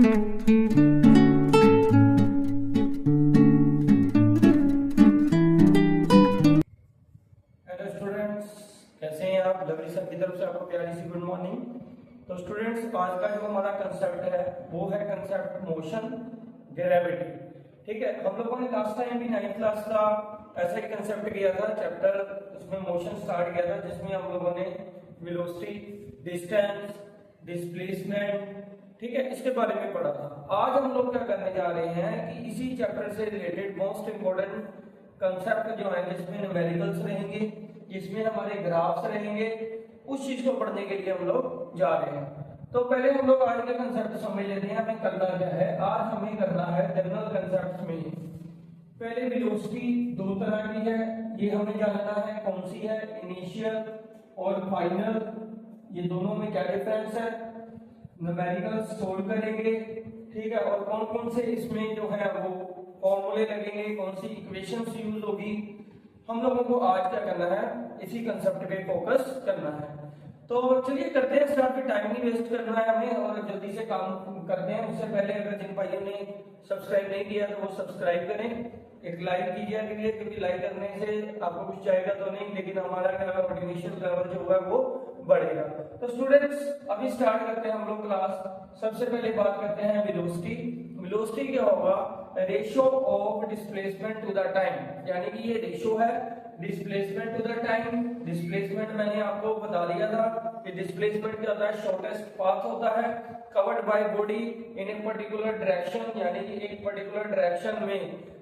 Hello students, कैसे हैं आप? लवली सर की तरफ से आपको प्यारी सी गुड मॉर्निंग। तो स्टूडेंट्स, आज का जो हमारा कंसेप्ट है वो है कंसेप्ट मोशन ग्रेविटी। ठीक है, हम लोगों ने लास्ट टाइम भी 9th क्लास का ऐसा ही कंसेप्ट किया था, चैप्टर उसमें मोशन स्टार्ट किया था, जिसमें हम लोगों ने वेलोसिटी, डिस्टेंस, डिस्प्लेसमेंट, ठीक है, इसके बारे में पढ़ा था। आज हम लोग क्या करने जा रहे हैं कि इसी चैप्टर से रिलेटेड मोस्ट इंपोर्टेंट कंसेप्ट जो है, जिसमें न्यूमेरिकल्स रहेंगे, जिसमें हमारे ग्राफ्स रहेंगे, उस चीज को पढ़ने के लिए हम लोग जा रहे हैं। तो पहले हम लोग आज का कंसेप्ट समझ लेते हैं, हमें करना क्या है। आज हमें करना है जनरल कंसेप्ट में पहले वेलोसिटी दो तरह की है, ये हमें जानना है कौन सी है, इनिशियल और फाइनल, ये दोनों में क्या डिफरेंस है, न्यूमेरिकल्स सोल्व करेंगे, ठीक है, और कौन कौन से इसमें जो है वो फॉर्मूले लगेंगे, कौन सी इक्वेशंस यूज होगी। हम लोगों को आज क्या करना है, इसी कंसेप्ट पे फोकस करना है। तो चलिए करते हैं स्टार्ट, फिर टाइम नहीं वेस्ट करना है हमें और जल्दी से काम करते हैं। उससे पहले अगर जिन भाइयों ने सब्सक्राइब नहीं किया तो वो सब्सक्राइब करें, एक लाइक कीजिए करिए, क्योंकि लाइक करने से आपको कुछ जाएगा तो नहीं, लेकिन हमारा क्या मोटिवेशन लेवल जो है वो बढ़ेगा। तो स्टूडेंट्स, अभी स्टार्ट करते हैं हम लोग क्लास। सबसे पहले बात करते हैं वेलोसिटी। वेलोसिटी क्या होगा, ratio of displacement to the time, यानी कि ये रेशियो है displacement to the time. Displacement मैंने आपको बता दिया था कि डिस्प्लेसमेंट क्या होता है, शॉर्टेस्ट पाथ होता है covered by body in a particular direction, यानी कि एक पर्टिकुलर डायरेक्शन में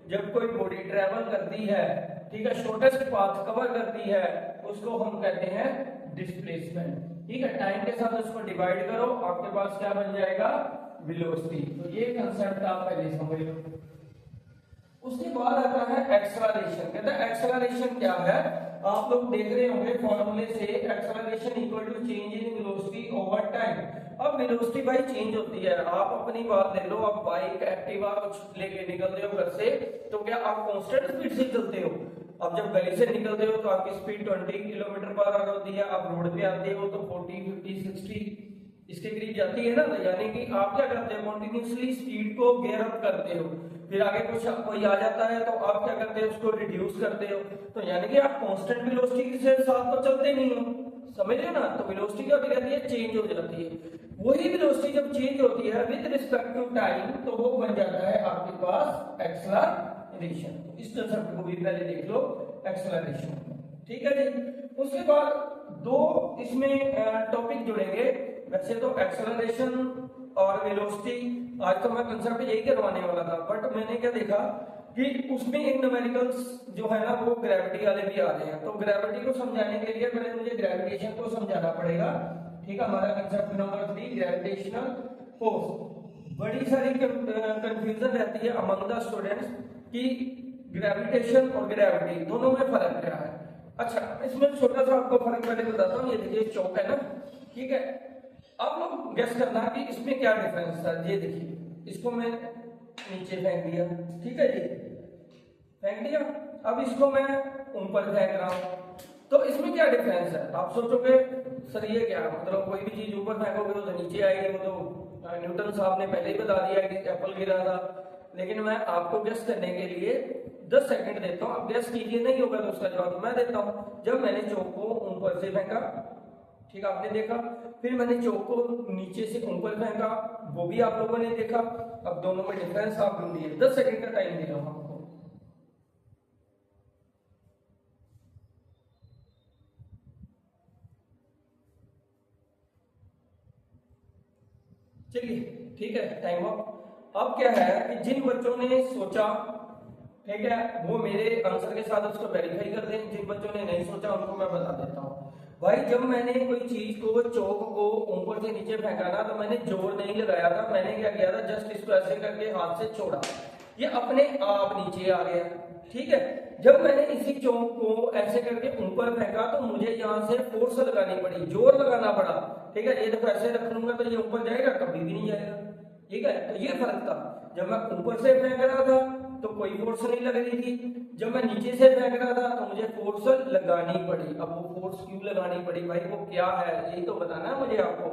जब कोई बॉडी ट्रेवल करती है, ठीक है, शॉर्टेस्ट पाथ कवर करती है, उसको हम कहते हैं डिस्प्लेसमेंट। ठीक है, टाइम के साथ उसको डिवाइड करो, आपके पास क्या बन जाएगा, वेलोसिटी। तो ये कंसेप्ट आप पहले समझ लो। उसके बाद आता है एक्सेलरेशन। कहते हैं एक्सेलरेशन क्या है, आप लोग देख रहे होंगे फॉर्मूले से, acceleration equal to change in velocity over time. अब वेलोसिटी भाई चेंज होती है, आप अपनी बात ले लो, आप बाइक एक्टिवा कुछ लेके निकलते हो घर से, तो क्या आप कांस्टेंट स्पीड से चलते हो? अब जब गली से निकलते हो तो आपकी स्पीड 20 किलोमीटर पर आवर होती है, आप रोड पे आते हो तो 40, 50, 60 इसके करीब जाती है ना। तो यानी कि आप क्या करते हो, कंटिन्यूसली स्पीड को गियर अप करते हो, फिर आगे कुछ कोई आ जाता है तो आप क्या करते हो, उसको रिड्यूस करते हो। तो यानी कि आप कांस्टेंट वेलोसिटी के साथ तो चलते नहीं हो, समझ रहे हो ना। तो वेलोसिटी क्या होती रहती है, चेंज हो जाती है। वही वेलोसिटी जब चेंज होती है विद रिस्पेक्ट टू टाइम, तो वो बन जाता है आपके पास एक्सेलरेशन। इस कंसेप्ट को भी पहले देख लो, एक्सेलरेशन, ठीक है जी। उसके बाद दो इसमें टॉपिक जुड़ेंगे। वैसे तो एक्सेलरेशन और वेलोसिटी आज तो मैं कंसेप्ट यही करवाने वाला था, बट मैंने क्या देखा कि उसमें एक न्यूमेरिकल्स जो है ना वो ग्रेविटी वाले भी आ रहे हैं। तो ग्रेविटी को समझाने के लिए पहले मुझे ग्रेविटेशन को समझाना पड़ेगा। ठीक है, हमारा कंसेप्ट नंबर 3 ग्रेविटेशनल फोर्स। बड़ी सारी कंफ्यूजन रहती है अमंग द स्टूडेंट्स कि ग्रेविटेशन और ग्रेविटी दोनों में फर्क क्या है। अच्छा, इसमें छोटा सा आपको फर्क पहले बताता हूँ। ये देखिए चौक है ना, ठीक है, आप लोग गेस करना कि इसमें क्या डिफरेंस था। ये देखिए, इसको मैं नीचे फेंक दिया, ठीक है जी, फेंक दिया। अब इसको मैं ऊपर फेंक रहा हूं, तो इसमें क्या डिफरेंस है? आप सोचोगे सर ये क्या मतलब, कोई भी चीज ऊपर फेंकोगे तो नीचे आएगी। वो तो न्यूटन साहब ने पहले ही बता दिया कि एप्पल गिरा था। लेकिन मैं आपको गेस करने के लिए 10 सेकंड देता हूँ, आप गेस कीजिए, नहीं होगा तो उसका जवाब मैं देता हूँ। जब मैंने चौक को ऊपर से फेंका, ठीक, आपने देखा, फिर मैंने चौक को नीचे से ऊपर फेंका, वो भी आप लोगों ने देखा। अब दोनों में डिफरेंस आप ढूंढिए, 10 सेकंड का टाइम दे रहा हूं आपको। चलिए ठीक है, टाइम अप। अब क्या है कि जिन बच्चों ने सोचा, ठीक है, वो मेरे आंसर के साथ उसको वेरीफाई कर दें। जिन बच्चों ने नहीं सोचा उनको मैं बता देता हूँ। भाई जब मैंने कोई चीज को, चौक को ऊपर से नीचे फेंका ना, तो मैंने जोर नहीं लगाया था। मैंने क्या किया था, जस्ट इसको ऐसे करके हाथ से छोड़ा, ये अपने आप नीचे आ गया, ठीक है। जब मैंने इसी चौक को ऐसे करके ऊपर फेंका तो मुझे यहाँ से फोर्स लगानी पड़ी, जोर लगाना पड़ा, ठीक है। ये देखो ऐसे रख लूंगा तो ये ऊपर जाएगा, कभी भी नहीं जाएगा, ठीक है। तो ये फर्क था, जब मैं ऊपर से फेंक रहा था तो कोई फोर्स नहीं लग रही थी, जब मैं नीचे से फेंक रहा था तो मुझे फोर्स लगानी पड़ी। अब वो फोर्स क्यों लगानी पड़ी भाई, वो क्या है, यही तो बताना है मुझे आपको।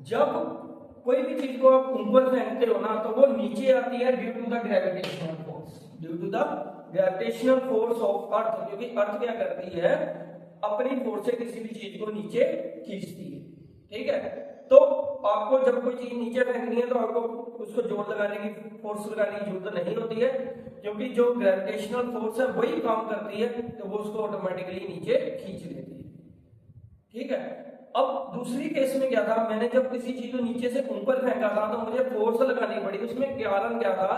जब कोई भी चीज को आप ऊपर फेंकते हो नीचे आती है due to the gravitational force, due to the gravitational force of earth, क्योंकि अर्थ क्या करती है, अपनी फोर्स से किसी भी चीज को नीचे खींचती है। ठीक है, तो आपको जब कोई चीज नीचे फेंकनी है तो आपको उसको जोर लगाने की, फोर्स लगाने की जरूरत नहीं होती है, क्योंकि जो ग्रेविटेशनल फोर्स है वही काम करती है, तो वो उसको ऑटोमेटिकली नीचे खींच लेती है। ठीक है, अब दूसरी केस में क्या था, मैंने जब किसी चीज को नीचे से ऊपर फेंका था तो मुझे फोर्स लगानी पड़ी। उसमें कारण क्या था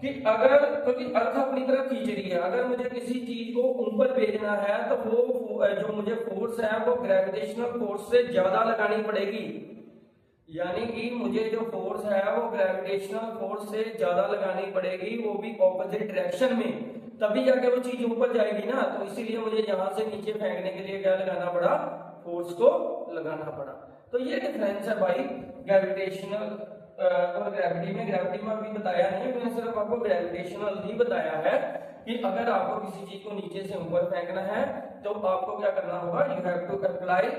कि अगर, क्योंकि अर्थ अपनी तरफ खींच रही है, अगर मुझे किसी चीज को ऊपर भेजना है तो वो जो मुझे फोर्स है वो ग्रेविटेशनल फोर्स से ज्यादा लगानी पड़ेगी। यानी कि मुझे जो फोर्स है वो ग्रेविटेशनल फोर्स से ज्यादा लगानी पड़ेगी, वो भी ऑपोजिट डायरेक्शन में, तभी जाके वो चीज ऊपर जाएगी ना। तो इसीलिए मुझे यहाँ से नीचे फेंकने के लिए क्या लगाना पड़ा, फोर्स को लगाना पड़ा। तो ये डिफरेंस है भाई ग्रेविटेशनल और ग्रेविटी में। ग्रेविटी में अभी बताया नहीं है, मैंने सिर्फ आपको ग्रेविटेशनल ही बताया है कि अगर आपको किसी चीज को नीचे से ऊपर फेंकना है तो आपको क्या करना होगा, you have to apply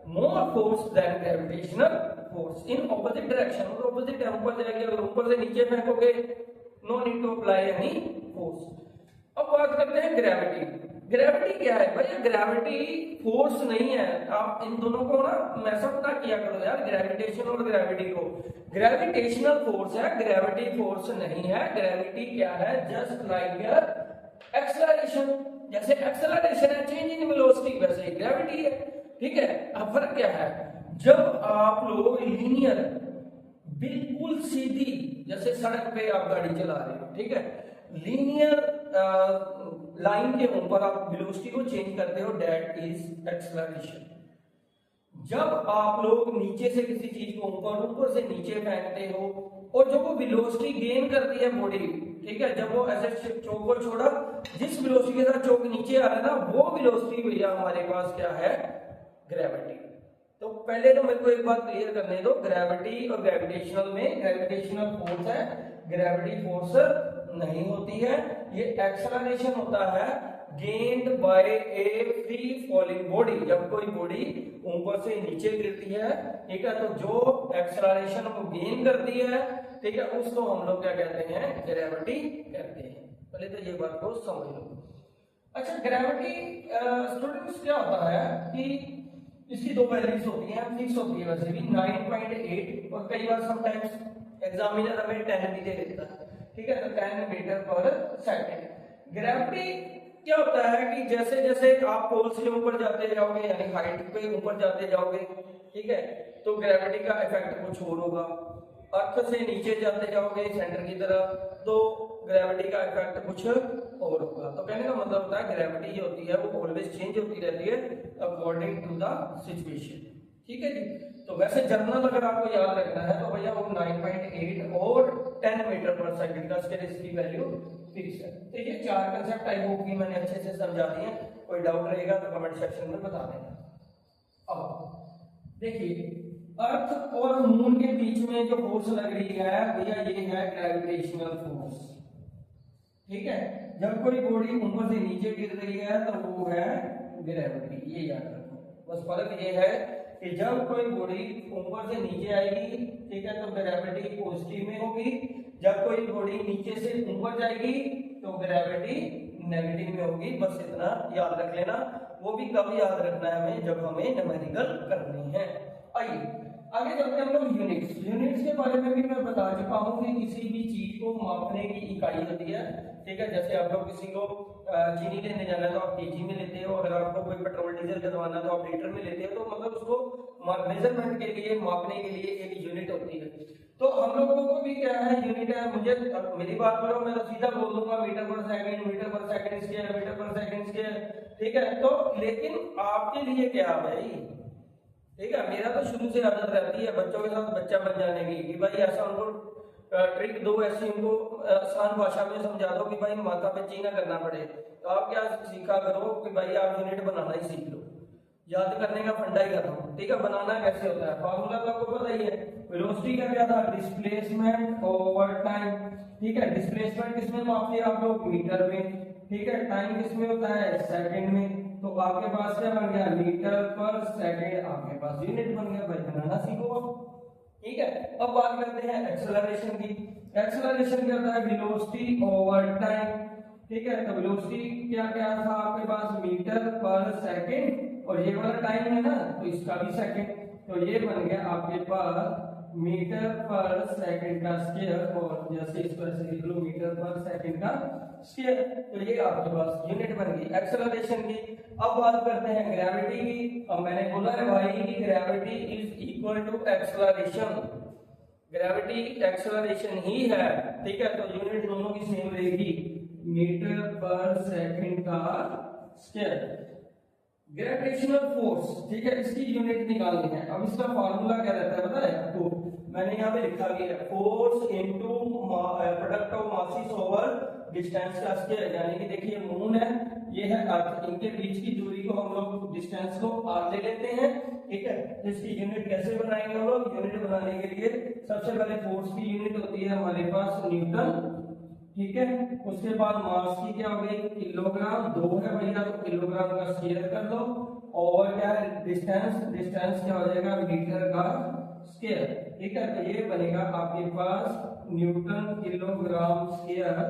more force than gravitational force in opposite direction. और ऑपोजिट ऊपर जाएगी, अगर ऊपर से नीचे फेंकोगे no need to apply any force. अब बात करते हैं ग्रेविटी। ग्रेविटी क्या है भाई, ग्रेविटी फोर्स नहीं है। आप इन दोनों को ना मैसअप ना किया करो यार, ग्रेविटेशन और ग्रेविटी को। ग्रेविटेशनल फोर्स है, ग्रेविटी फोर्स नहीं है। ग्रेविटी क्या है, जस्ट लाइक एक्सेलरेशन, जैसे एक्सेलरेशन है चेंज इन वेलोसिटी, वैसे ही ग्रेविटी है। ठीक है, अब फर्क क्या है, जब आप लोग लीनियर बिल्कुल सीधी, जैसे सड़क पे आप गाड़ी चला रहे हो, ठीक है, लीनियर लाइन के ऊपर आप वेलोसिटी को चेंज करते हो, दैट इज एक्सेलरेशन। जब आप लोग नीचे से किसी चीज को ऊपर से नीचे फेंकते हो और जब वो वेलोसिटी गेन करती है बॉडी, ठीक है, जब वो ऐसे चौक को छोड़ा, जिस वेलोसिटी के साथ चौक नीचे आ रहा है ना, वो वेलोसिटी भैया हमारे पास क्या है, ग्रेविटी। तो पहले तो मेरे को एक बात क्लियर करने दो, ग्रेविटी और ग्रेविटेशनल में ग्रेविटेशनल फोर्स है, ग्रेविटी फोर्स नहीं होती है। ये एक्सेलरेशन होता है gained by A free falling body. जब कोई बॉडी ऊपर से नीचे गिरती है, ठीक है, तो जो एक्सेलरेशन को गेन करती है, ठीक है, उसको हम लोग क्या कहते हैं, ग्रेविटी कहते हैं। पहले तो ये बात को समझ लो। अच्छा, ग्रेविटी स्टूडेंट्स क्या होता है कि इसकी दो वैल्यूज होती हैं, फिक्स होती है वैसे भी 9.8, और कई बार समटाइम्स एग्जामिनर हमें 10 भी दे देता है, ठीक है, तो 10 मीटर पर सेकंड। ग्रेविटी क्या होता है कि जैसे जैसे आप पोल से ऊपर जाते जाओगे, यानी हाइट पे ऊपर जाते जाओगे, ठीक है, तो ग्रेविटी का इफेक्ट कुछ और होगा। अर्थ से नीचे जाते जाओगे सेंटर की तरफ, तो ग्रेविटी का इफेक्ट कुछ और होगा। तो कहने का मतलब होता है ग्रेविटी जो होती है वो ऑलवेज चेंज होती रहती है अकॉर्डिंग टू द सिचुएशन। ठीक है जी, तो वैसे जनरल अगर आपको याद रखना है तो भैया वो 9.8 और 10 मीटर पर सेकंड का इसकी वैल्यू फिक्स है। तो ये चार कंसेप्ट आई होप कि मैंने अच्छे से समझा दिए। कोई डाउट रहेगा तो कमेंट सेक्शन में बता देना। अब देखिए, अर्थ और मून के बीच में जो फोर्स लग रही है भैया, ये है ग्रेविटेशनल फोर्स। ठीक है, जब कोई बॉडी ऊपर से नीचे गिर रही है तो वो है ग्रेविटी, ये याद रखो। बस फर्क ये है कि जब कोई बॉडी ऊपर से नीचे आएगी, ठीक है, तो ग्रेविटी पॉजिटिव में होगी। जब कोई बॉडी नीचे से ऊपर जाएगी तो ग्रेविटी नेगेटिव में होगी। बस इतना याद रख लेना। वो भी कब याद रखना है हमें, जब हमें न्यूमेरिकल करनी है। आइए आगे चलते हैं हम लोग यूनिट्स। यूनिट्स के बारे में भी मैं बता चुका हूँ कि किसी भी चीज को मापने की इकाई होती है। ठीक है, जैसे आप लोग किसी को चीनी लेने जाना है तो आप केजी में लेते हो, अगर आपको कोई पेट्रोल डीजल डलवाना है तो आप लीटर में लेते हो। तो मतलब उसको मेजरमेंट के लिए, मापने के लिए एक यूनिट होती है। तो हम लोगों को भी क्या है, यूनिट है। मुझे मेरी बात करो, मैं तो सीधा बोल दूंगा मीटर पर सेकंड, मीटर पर सेकंड स्क्वायर, मीटर पर सेकंड स्क्वायर। ठीक है, तो लेकिन आपके लिए क्या भाई, ठीक है, मेरा तो शुरू से आदत रहती है बच्चों के साथ बच्चा बन जाने की कि भाई ऐसा उनको ट्रिक दो, ऐसी उनको आसान भाषा में समझा दो कि भाई माथा पे ची ना करना पड़े। तो आप क्या सीखा करो कि भाई आप यूनिट बनाना ही सीख लो, याद करने का फंडा ही खत्म। ठीक है, बनाना कैसे होता है, फॉर्मूला तो आपको पता ही है। वेलोसिटी का क्या था, डिस्प्लेसमेंट ओवर टाइम। ठीक है, डिस्प्लेसमेंट किसमें मापते हैं आप लोग, मीटर में। ठीक है, टाइम किसमें होता है, सेकंड में। तो आपके पास क्या बन गया, मीटर पर सेकंड, आपके पास यूनिट बन गया। भाई बनाना सीखो आप। ठीक है, अब बात करते हैं एक्सेलरेशन की। एक्सेलरेशन क्या होता है? Velocity over time. ठीक है, तो वेलोसिटी क्या क्या था आपके पास? मीटर पर सेकंड, और ये वाला टाइम है ना तो इसका भी सेकंड, तो ये बन गया आपके पास मीटर पर सेकंड का स्क्वायर, और जैसे इसको ऐसे लिख लो मीटर पर सेकंड का स्क्वायर, तो ये आपके पास यूनिट बन गई एक्सेलरेशन की। अब बात करते हैं ग्रेविटी की। अब मैंने बोला है भाई कि gravity is equal to acceleration, gravity acceleration ही है। ठीक है, तो यूनिट दोनों की सेम रहेगी, मीटर पर सेकंड का स्क्वायर। ग्रेविटेशनल फोर्स, ठीक है, इसकी यूनिट निकालनी है। अब इसका फार्मूला क्या रहता है पता है आपको? मैंने यहाँ पे लिखा भी है, force into product of masses over distance का स्क्वायर। यानी कि देखिए मून है, ये है अर्थ, इनके बीच की दूरी को हम लोग डिस्टेंस को आर ले लेते हैं। ठीक है, तो इसकी यूनिट कैसे बनाएंगे हम लोग? यूनिट बनाने के लिए सबसे पहले फोर्स की यूनिट होती है हमारे पास न्यूटन। ठीक है, उसके बाद मास की क्या हो गई? किलोग्राम, 2 है भैया तो किलोग्राम का स्क्वायर कर दो, और क्या है? डिस्टेंस, डिस्टेंस क्या हो जाएगा? मीटर का स्क्वायर। ठीक है, तो ये बनेगा आपके पास न्यूटन किलोग्राम स्क्वायर,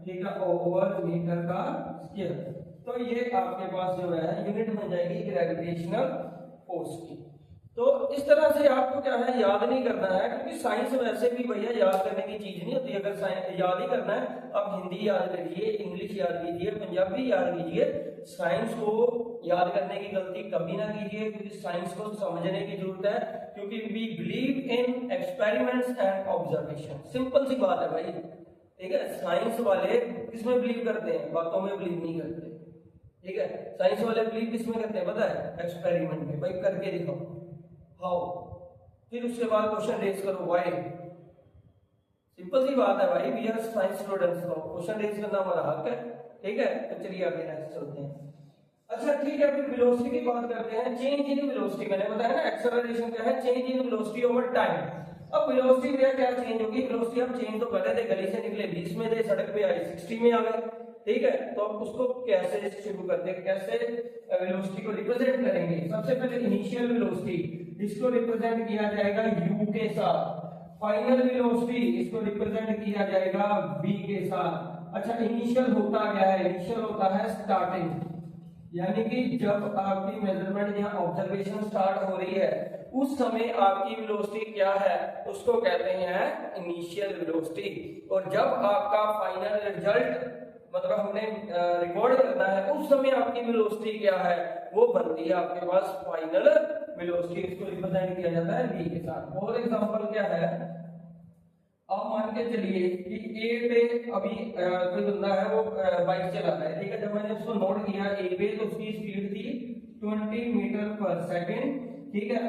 ठीक है, ओवर मीटर का स्क्वायर। तो ये आपके पास जो है यूनिट बन जाएगी ग्रेविटेशनल फोर्स की। तो इस तरह से आपको क्या है याद नहीं करना है, क्योंकि साइंस वैसे भी भैया याद करने की चीज नहीं होती। अगर साइंस याद ही करना है, आप हिंदी याद करिए, इंग्लिश याद कीजिए, पंजाबी याद कीजिए, साइंस को याद करने की गलती कभी ना कीजिए, क्योंकि साइंस को समझने की जरूरत है। क्योंकि we believe in experiments and observation, simple सी बात है भाई। ठीक है, साइंस वाले किसमें बिलीव करते हैं? बातों में बिलीव नहीं करते। ठीक है, साइंस वाले बिलीव किसमें करते हैं पता है? एक्सपेरिमेंट में। भाई करके दिखाओ, हाउ, फिर उसके बाद क्वेश्चन रेज करो, व्हाई। सिंपल सी बात है भाई, वी आर साइंस स्टूडेंट्स, को क्वेश्चन रेज करना हमारा हक है। ठीक है, तो चलिए आगे नेक्स्ट चलते हैं। अच्छा ठीक है, फिर वेलोसिटी की बात करते हैं। चेंज इन वेलोसिटी, मैंने बताया ना एक्सेलरेशन क्या है? Change in velocity over time. अब वेलोसिटी में क्या चेंज होगी? वेलोसिटी हम चेंज तो कर रहे थे, गली से निकले 20 में थे, सड़क पे आए 60 में आ गए। ठीक है, तो अब उसको कैसे शुरू करते हैं, कैसे वेलोसिटी को रिप्रेजेंट करेंगे? सबसे पहले इनिशियल वेलोसिटी, इसको रिप्रेजेंट किया जाएगा u के साथ। फाइनल वेलोसिटी, इसको रिप्रेजेंट किया जाएगा v के साथ। अच्छा, इनिशियल होता क्या है? इनिशियल होता है स्टार्टिंग, यानी कि जब आपकी मेजरमेंट या ऑब्जर्वेशन स्टार्ट हो रही है उस समय आपकी वेलोसिटी क्या है? उसको कहते हैं इनिशियल वेलोसिटी। और जब आपका फाइनल रिजल्ट मतलब हमने रिकॉर्ड करना है उस समय आपकी वेलोसिटी क्या है? वो बनती है आपके पास फाइनल वेलोसिटी, इसको रिप्रेजेंट किया जाता है v के साथ। फॉर एग्जांपल क्या है? अब मान के चलिए कि ए पे अभी कोई बंदा है वो बाइक चलाता है। ठीक है, जब मैंने उसको नोट किया ए पे तो उसकी स्पीड थी 20 मीटर पर सेकंड। ठीक है,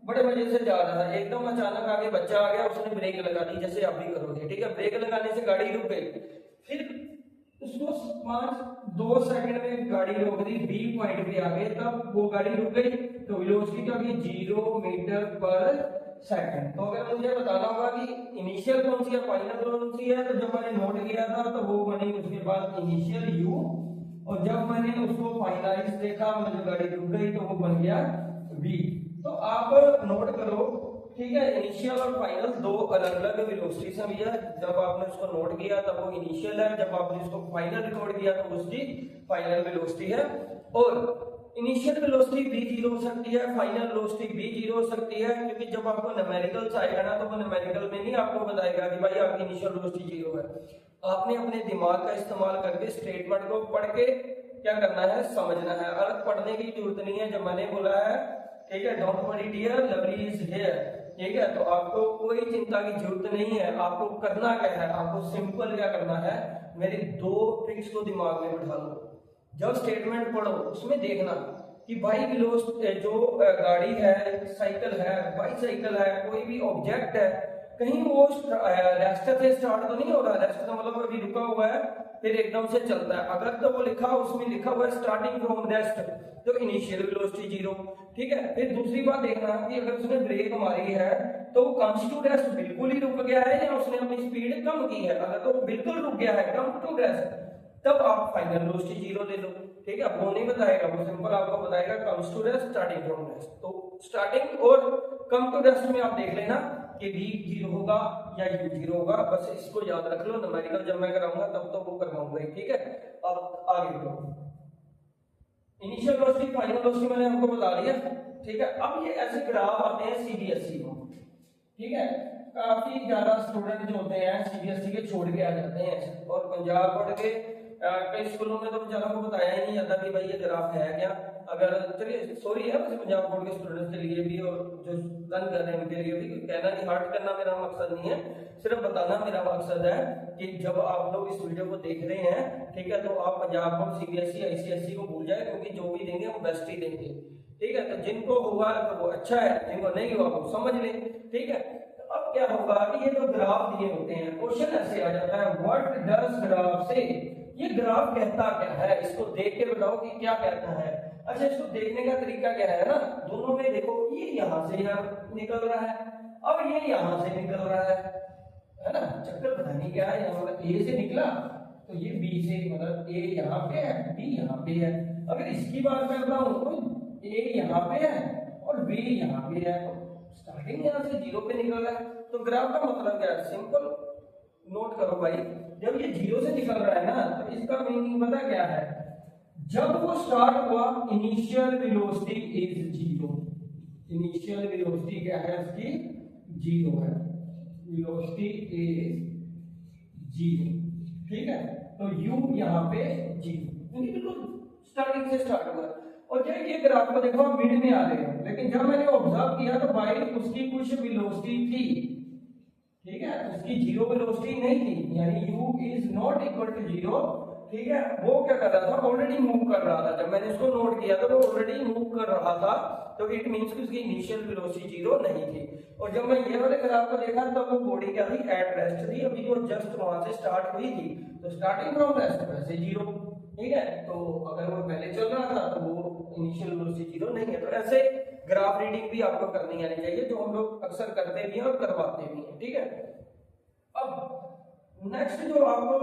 बड़े मजे से जा रहा था, एकदम अचानक आगे बच्चा आ गया, उसने ब्रेक लगा दी, जैसे आप भी करोगे। ठीक है, ब्रेक लगाने से गाड़ी रुक गई, फिर उसको 2 सेकंड में गाड़ी रोक दी, बी पॉइंट पे आ गए, तब वो गाड़ी रुक गई, तो वेलोसिटी क्या होगी? 0 मीटर पर सेकंड। तो अगर मुझे बताना होगा कि इनिशियल कौन सी है, फाइनल कौन सी है, तो जब मैंने नोट किया था तो वो बनी उसके बाद इनिशियल u, और जब मैंने उसको फाइनलाइज देखा, मतलब गाड़ी रुक गई, तो वो बन गया v। तो आप नोट करो, ठीक है, इनिशियल और फाइनल दो अलग अलग वेलोसिटीज हैं भैया। जब आपने उसको नोट किया तब वो इनिशियल है, जब आपने उसको फाइनल रिकॉर्ड किया तो उसकी फाइनल वेलोसिटी है। और इनिशियल वेलोसिटी भी 0 हो सकती है, फाइनल वेलोसिटी भी 0 हो सकती है, क्योंकि जब आपको न्यूमेरिकल्स आएगा ना तो वो न्यूमेरिकल में नहीं आपको बताएगा कि भाई आपकी इनिशियल वेलोसिटी 0 है। आपने अपने दिमाग का इस्तेमाल करके स्टेटमेंट को पढ़ के क्या करना है? समझना है। अलग पढ़ने की जरूरत नहीं है, जब मैंने बोला है, ठीक है, don't worry dear, lovely is here. ठीक है, तो आपको कोई चिंता की जरूरत नहीं है। आपको करना क्या है? आपको सिंपल क्या करना है? मेरी 2 ट्रिक्स को दिमाग में बिठा लो। जब स्टेटमेंट पढ़ो उसमें देखना कि भाई जो गाड़ी है, साइकिल है, बाईसाइकिल है, कोई भी ऑब्जेक्ट है, कहीं वो रेस्ट से स्टार्ट तो नहीं हो रहा। रेस्ट का मतलब अभी रुका हुआ है फिर एकदम से चलता है। अगर तो वो लिखा उसमें लिखा हुआ है स्टार्टिंग फ्रॉम रेस्ट, तो इनिशियल वेलोसिटी 0। ठीक है, फिर दूसरी बात देखना कि अगर उसने ब्रेक मारी है तो वो कम्स टू रेस्ट बिल्कुल ही रुक गया है या उसने अपनी स्पीड कम की है। अगर तो बिल्कुल रुक गया है, कम टू रेस्ट, तब आप फाइनल वेलोसिटी 0 ले लो। ठीक है, वो नहीं बताएगा, वो सिंपल आपको बताएगा comes to rest, starting from rest. तो स्टार्टिंग और कम टू रेस्ट में आप देख लेना कि v जीरो होगा या u जीरो होगा, बस इसको याद रख लो। न्यूमेरिकल जब मैं कराऊंगा तब तो वो करवाऊंगा, ठीक है। अब आगे बढ़ो। इनिशियल वेलोसिटी फाइनल वेलोसिटी मैंने आपको बता दिया, ठीक है। अब ये ऐसे ग्राफ आते हैं सीबीएसई में, ठीक है। काफी ज्यादा स्टूडेंट जो होते हैं सीबीएसई के छोड़ के आ जाते हैं, और पंजाब बोर्ड के कई स्कूलों में तो बेचारों को बताया ही नहीं जाता कि भाई ये ग्राफ है क्या। अगर चलिए सॉरी है वैसे पंजाब बोर्ड के स्टूडेंट्स के लिए भी और जो रन कर रहे हैं उनके लिए भी, कहना नहीं हर्ट करना मेरा मकसद नहीं है, सिर्फ बताना मेरा मकसद है कि जब आप लोग इस वीडियो को देख रहे हैं, ठीक है, तो आप पंजाब बोर्ड सीबीएसई आईसीएसई को भूल जाए, क्योंकि जो भी देंगे वो बेस्ट ही देंगे, ठीक है। तो जिनको हुआ तो वो अच्छा है, जिनको नहीं हुआ वो समझ ले, ठीक है। तो अब क्या होगा कि ये जो ग्राफ दिए होते हैं, क्वेश्चन ऐसे आ जाता है व्हाट डज ग्राफ से, ये ग्राफ कहता क्या है, इसको देख के बताओ कि क्या कहता है। अच्छा, इसको देखने का तरीका क्या है ना, दोनों में देखो, ये यहां से निकल रहा है, अब ये यहां से निकल रहा है ना। चक्कर पता नहीं क्या है, यहाँ मतलब ए से निकला तो ये बी से, मतलब ए यहाँ पे है बी यहाँ पे है। अगर इसकी बात कर रहा हूं तो ए यहाँ पे है और बी यहाँ पे है, तो स्टार्टिंग यहाँ से जीरो पे निकल रहा है। तो ग्राफ का मतलब क्या है, सिंपल नोट करो भाई, जब ये जीरो से निकल रहा है ना, तो इसका मीनिंग पता क्या है, जब वो स्टार्ट हुआ initial velocity is zero. Initial velocity क्या है उसकी, जीरो है, वेलोसिटी इज जीरो, ठीक है। तो u यहाँ पे जीरो, बिल्कुल स्टार्टिंग से स्टार्ट हुआ। और जब ये ग्राफ को देखो मिड में आ रहे हो, लेकिन जब मैंने ऑब्जर्व किया तो भाई उसकी कुछ वेलोसिटी थी, ठीक है, उसकी जीरो वेलोसिटी नहीं थी, यानी u is not equal to zero, ठीक है। वो क्या कर रहा था, ऑलरेडी मूव कर रहा था, जब मैंने इसको नोट किया तो वो ऑलरेडी मूव कर रहा था, तो इट मींस कि उसकी इनिशियल वेलोसिटी जीरो नहीं थी। और जब मैं ये वाले ग्राफ को देखा तब वो बॉडी क्या थी, एट रेस्ट थी, अभी वो जस्ट वहां से स्टार्ट हुई थी, तो स्टार्टिंग फ्रॉम रेस्ट वैसे जीरो, ठीक है। तो अगर वो पहले चल रहा था तो वो इनिशियल वेलोसिटी जीरो नहीं है। तो ऐसे ग्राफ रीडिंग भी आपको करनी आनी चाहिए, जो हम लोग अक्सर करते भी हैं और करवाते भी हैं, ठीक है। अब नेक्स्ट जो आपको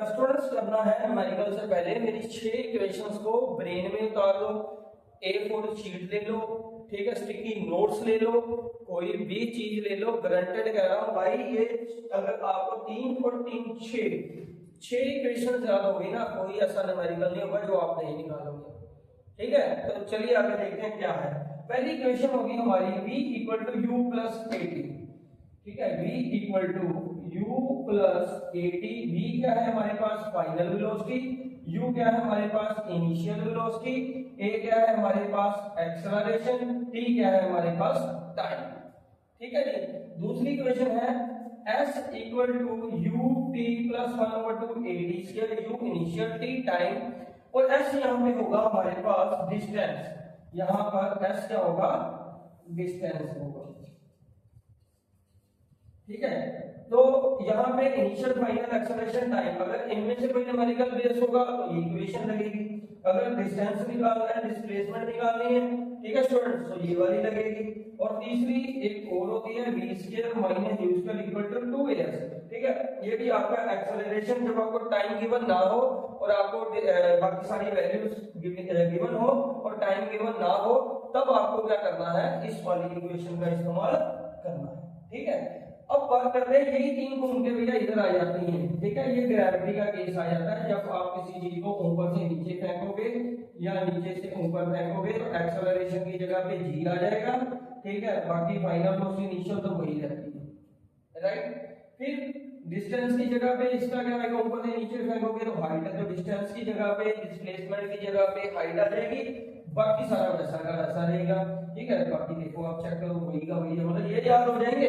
स्टूडेंट्स करना है न्यूमेरिकल से पहले, मेरी 6 इक्वेशंस को ब्रेन में उतार लो, A4 शीट ले लो, ठीक है, स्टिकी नोट्स ले लो, कोई भी चीज ले लो, गारंटेड कह रहा हूं भाई। ये अगर आपको 3 और 3 6 इक्वेशन याद होगी ना, कोई ऐसा न्यूमेरिकल नहीं होगा जो आप नहीं निकालोगे, ठीक है। तो चलिए आगे देखते हैं क्या है। पहली इक्वेशन होगी हमारी v equal to u plus 80, ठीक है, v equal to u plus 80। v क्या है हमारे पास, फाइनल वेलोसिटी, u क्या है हमारे पास, इनिशियल वेलोसिटी, a क्या है हमारे पास, एक्सेलरेशन, t क्या है हमारे पास, टाइम, ठीक है जी। दूसरी इक्वेशन है s equal to u t plus 1/2 ad square, u initial, t time, और s यहाँ पे होगा हमारे पास डिस्टेंस, यहाँ पर s क्या होगा, डिस्टेंस होगा, ठीक है। तो यहाँ पे इनिशियल, फाइनल, एक्सेलरेशन, टाइम, अगर इनमें से कोई न्यूमेरिकल बेस होगा तो ये इक्वेशन लगेगी। अगर डिस्टेंस निकालना है, डिस्प्लेसमेंट निकालनी है, ठीक है स्टूडेंट्स, तो ये वाली लगेगी। और तीसरी एक और होती है v square minus u square equal to 2as, ठीक है। ये भी आपका एक्सेलरेशन जब आपको टाइम गिवन ना हो और आपको बाकी सारी वैल्यूज गिवन हो और टाइम गिवन ना हो, तब आपको क्या करना है, इस वाली इक्वेशन का इस्तेमाल करना है, ठीक है। अब बात करते हैं, यही 3 घूम के भैया इधर आ जाती हैं, ठीक है। ये ग्रेविटी का केस आ जाता है, जब आप किसी चीज को ऊपर से नीचे फेंकोगे या नीचे से ऊपर फेंकोगे तो एक्सेलरेशन की जगह पे g आ जाएगा, ठीक है। बाकी फाइनल वेलोसिटी इनिशियल तो वही रहती है, राइट। फिर डिस्टेंस की जगह पे इसका क्या आएगा, ऊपर से नीचे फेंकोगे तो हाइट है, तो डिस्टेंस की जगह पे, डिस्प्लेसमेंट की जगह पे हाइट आ जाएगी, बाकी सारा वैसा का वैसा रहेगा, ठीक है। बाकी देखो आप चेक करो, वही का वही है, मतलब ये याद हो जाएंगे,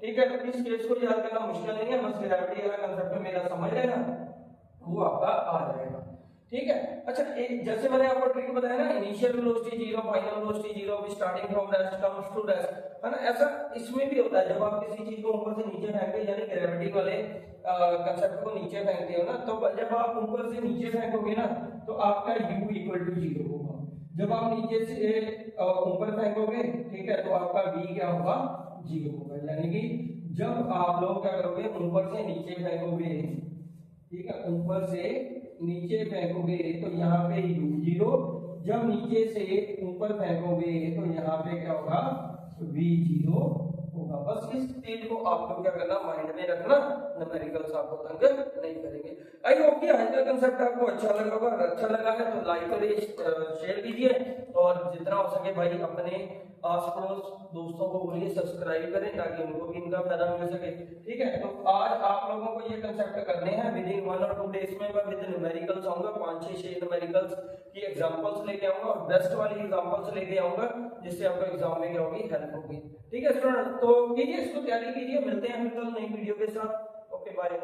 ठीक है। तो इस केस को याद करना मुश्किल नहीं है, बस ग्रेविटी वाला कांसेप्ट मेरा समझ लेना, वो आपका आ जाएगा, ठीक है। अच्छा, एक जैसे मैंने आपको ट्रिक बताया ना, initial velocity zero, final velocity zero, starting from rest comes to rest, है ना। ऐसा इसमें भी होता है, जब आप किसी चीज को ऊपर से नीचे फेंकते हैं, यानी ग्रेविटी वाले कांसेप्ट को नीचे फेंकते हो ना, तो जब आप ऊपर से नीचे फेंकोगे ना तो आपका u इक्वल टू जीरो होगा। जब आप नीचे से ऊपर फेंकोगे, ठीक है, तो आपका v क्या होगा, जीरो होगा। यानी कि जब आप लोग क्या करोगे, ऊपर से नीचे फेंकोगे, ठीक है, ऊपर से नीचे फेंकोगे तो यहाँ पे u जीरो, जब नीचे से ऊपर फेंकोगे तो यहाँ पे क्या होगा, v जीरो होगा। बस इस चीज को आपको क्या करना, माइंड में रखना, न्यूमेरिकल्स आपको तंग नहीं करेंगे। आई होप कि आज का कंसेप्ट आपको अच्छा लगा होगा। अगर अच्छा लगा है तो लाइक करिए, शेयर कीजिए और जितना हो सके भाई अपने आस पड़ोस दोस्तों को बोलिए सब्सक्राइब करें ताकि उनको भी इनका फायदा मिल सके। ठीक है, तो आज आप लोगों को ये कंसेप्ट करने हैं विद इन 1 और 2 डेज में। मैं विद न्यूमेरिकल्स आऊंगा, 5-6 न्यूमेरिकल्स की एग्जांपल्स लेके आऊंगा और बेस्ट वाली एग्जांपल्स लेके आऊंगा जिससे आपको एग्जाम में क्या होगी, हेल्प होगी। ठीक है स्टूडेंट, तो कीजिए इसको, तैयारी कीजिए। मिलते हैं फिर कल नई वीडियो के साथ। Okay bye.